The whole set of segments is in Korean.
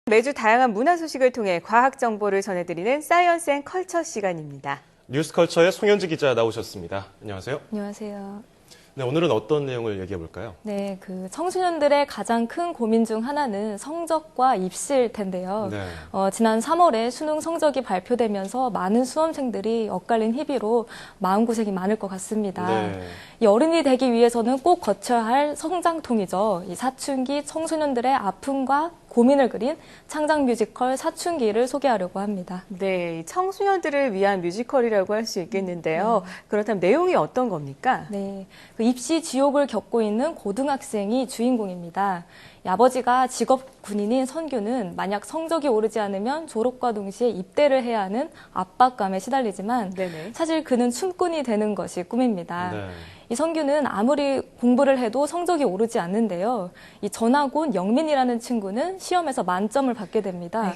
매주 다양한 문화 소식을 통해 과학 정보를 전해드리는 사이언스 앤 컬처 시간입니다. 뉴스컬처의 송현지 기자 나오셨습니다. 안녕하세요. 안녕하세요. 네, 오늘은 어떤 내용을 얘기해 볼까요? 네, 청소년들의 가장 큰 고민 중 하나는 성적과 입시일 텐데요. 네. 지난 3월에 수능 성적이 발표되면서 많은 수험생들이 엇갈린 희비로 마음고생이 많을 것 같습니다. 네. 이 어른이 되기 위해서는 꼭 거쳐야 할 성장통이죠. 이 사춘기 청소년들의 아픔과 고민을 그린 창작 뮤지컬 사춘기를 소개하려고 합니다. 네, 청소년들을 위한 뮤지컬이라고 할 수 있겠는데요. 그렇다면 내용이 어떤 겁니까? 네, 입시 지옥을 겪고 있는 고등학생이 주인공입니다. 아버지가 직업 군인인 선규는 만약 성적이 오르지 않으면 졸업과 동시에 입대를 해야 하는 압박감에 시달리지만 네네. 사실 그는 춤꾼이 되는 것이 꿈입니다. 네. 이 선규는 아무리 공부를 해도 성적이 오르지 않는데요. 이 전학온 영민이라는 친구는 시험에서 만점을 받게 됩니다.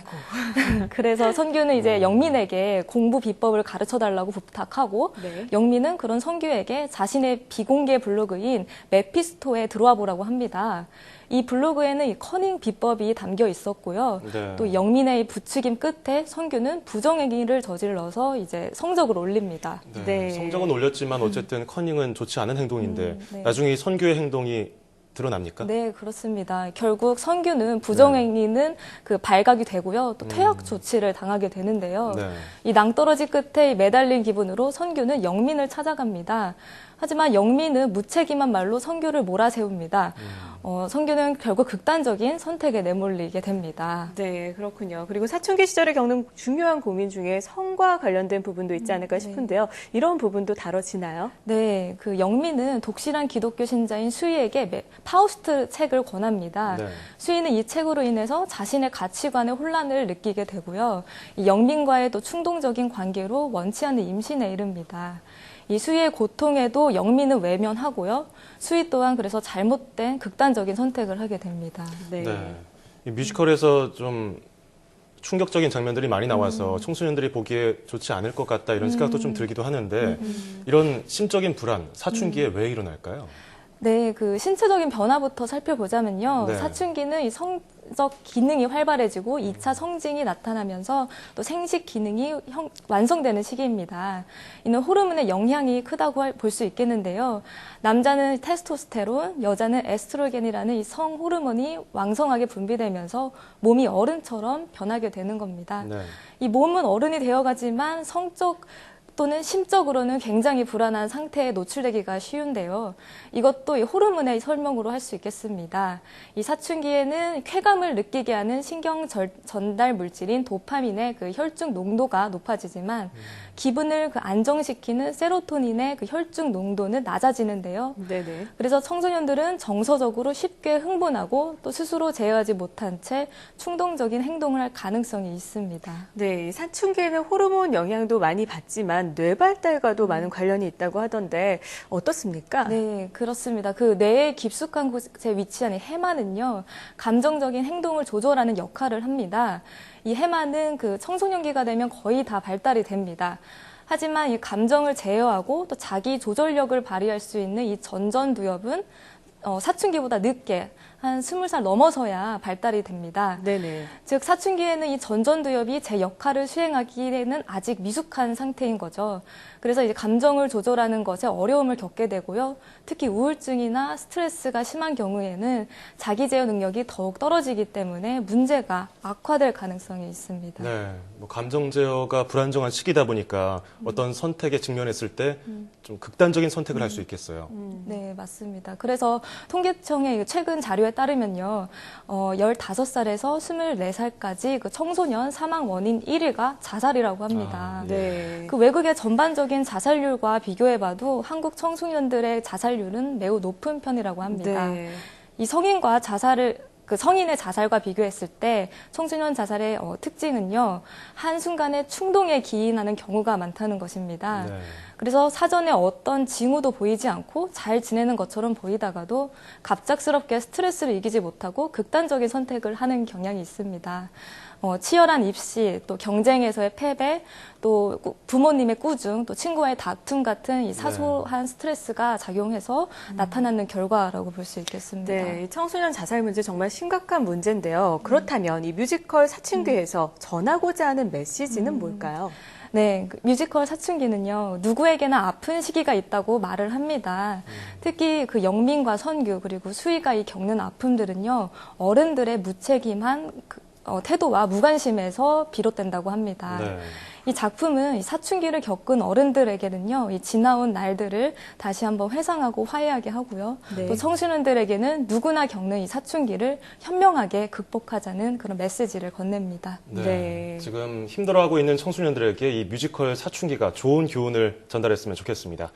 그래서 선규는 이제 영민에게 공부 비법을 가르쳐달라고 부탁하고 네. 영민은 그런 선규에게 자신의 비공개 블로그인 메피스토에 들어와 보라고 합니다. 이 블로그에는 이 커닝 비법이 담겨 있었고요. 네. 또 영민의 부추김 끝에 선규는 부정행위를 저질러서 이제 성적을 올립니다. 네. 네. 성적은 올렸지만 어쨌든 커닝은 좋지 않은 행동인데 네. 나중에 이 선규의 행동이 드러납니까? 네, 그렇습니다. 결국 선규는 부정행위는 발각이 되고요. 또 퇴학 조치를 당하게 되는데요. 네. 이 낭떠러지 끝에 매달린 기분으로 선규는 영민을 찾아갑니다. 하지만 영민은 무책임한 말로 선규를 몰아세웁니다. 선규는 결국 극단적인 선택에 내몰리게 됩니다. 네, 그렇군요. 그리고 사춘기 시절에 겪는 중요한 고민 중에 성과 관련된 부분도 있지 않을까 싶은데요. 이런 부분도 다뤄지나요? 네, 영민은 독실한 기독교 신자인 수희에게 파우스트 책을 권합니다. 네. 수희는 이 책으로 인해서 자신의 가치관의 혼란을 느끼게 되고요. 이 영민과의 또 충동적인 관계로 원치 않는 임신에 이릅니다. 이 수희의 고통에도 영민은 외면하고요. 수희 또한 그래서 잘못된 극단적인 선택을 하게 됩니다. 네. 네. 이 뮤지컬에서 좀 충격적인 장면들이 많이 나와서 청소년들이 보기에 좋지 않을 것 같다 이런 생각도 좀 들기도 하는데 이런 심적인 불안, 사춘기에 왜 일어날까요? 네, 신체적인 변화부터 살펴보자면요. 네. 사춘기는 이 성적 기능이 활발해지고 2차 성징이 나타나면서 또 생식 기능이 완성되는 시기입니다. 이는 호르몬의 영향이 크다고 볼 수 있겠는데요. 남자는 테스토스테론, 여자는 에스트로겐이라는 이 성 호르몬이 왕성하게 분비되면서 몸이 어른처럼 변하게 되는 겁니다. 네. 이 몸은 어른이 되어가지만 성적 또는 심적으로는 굉장히 불안한 상태에 노출되기가 쉬운데요. 이것도 이 호르몬의 설명으로 할 수 있겠습니다. 이 사춘기에는 쾌감을 느끼게 하는 신경 전달 물질인 도파민의 혈중 농도가 높아지지만 기분을 안정시키는 세로토닌의 혈중 농도는 낮아지는데요. 네네. 그래서 청소년들은 정서적으로 쉽게 흥분하고 또 스스로 제어하지 못한 채 충동적인 행동을 할 가능성이 있습니다. 네, 사춘기에는 호르몬 영향도 많이 받지만 뇌 발달과도 많은 관련이 있다고 하던데 어떻습니까? 네, 그렇습니다. 뇌의 깊숙한 곳에 위치한 이 해마는요, 감정적인 행동을 조절하는 역할을 합니다. 이 해마는 청소년기가 되면 거의 다 발달이 됩니다. 하지만 이 감정을 제어하고 또 자기 조절력을 발휘할 수 있는 이 전전두엽은 사춘기보다 늦게 한 20살 넘어서야 발달이 됩니다. 네네. 즉 사춘기에는 이 전전두엽이 제 역할을 수행하기에는 아직 미숙한 상태인 거죠. 그래서 이제 감정을 조절하는 것에 어려움을 겪게 되고요. 특히 우울증이나 스트레스가 심한 경우에는 자기 제어 능력이 더욱 떨어지기 때문에 문제가 악화될 가능성이 있습니다. 네. 감정 제어가 불안정한 시기다 보니까 어떤 선택에 직면했을 때 좀 극단적인 선택을 할 수 있겠어요. 네, 맞습니다. 그래서 통계청의 최근 자료에 따르면요, 15살에서 24살까지 청소년 사망 원인 1위가 자살이라고 합니다. 네. 외국의 전반적인 자살률과 비교해봐도 한국 청소년들의 자살률은 매우 높은 편이라고 합니다. 네. 이 성인과 성인의 자살과 비교했을 때 청소년 자살의 특징은요, 한순간에 충동에 기인하는 경우가 많다는 것입니다. 네. 그래서 사전에 어떤 징후도 보이지 않고 잘 지내는 것처럼 보이다가도 갑작스럽게 스트레스를 이기지 못하고 극단적인 선택을 하는 경향이 있습니다. 치열한 입시, 또 경쟁에서의 패배, 또 부모님의 꾸중, 또 친구와의 다툼 같은 이 사소한 스트레스가 작용해서 나타나는 결과라고 볼 수 있겠습니다. 네, 청소년 자살 문제 정말 심각한 문제인데요. 그렇다면 이 뮤지컬 사춘기에서 전하고자 하는 메시지는 뭘까요? 네, 그 뮤지컬 사춘기는요, 누구에게나 아픈 시기가 있다고 말을 합니다. 특히 그 영민과 선규, 그리고 수희가 이 겪는 아픔들은요, 어른들의 무책임한 태도와 무관심에서 비롯된다고 합니다. 네. 이 작품은 이 사춘기를 겪은 어른들에게는요, 이 지나온 날들을 다시 한번 회상하고 화해하게 하고요. 네. 또 청소년들에게는 누구나 겪는 이 사춘기를 현명하게 극복하자는 그런 메시지를 건넵니다. 네. 지금 힘들어하고 있는 청소년들에게 이 뮤지컬 사춘기가 좋은 교훈을 전달했으면 좋겠습니다.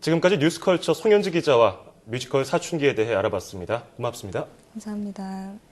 지금까지 뉴스컬처 송현지 기자와 뮤지컬 사춘기에 대해 알아봤습니다. 고맙습니다. 감사합니다.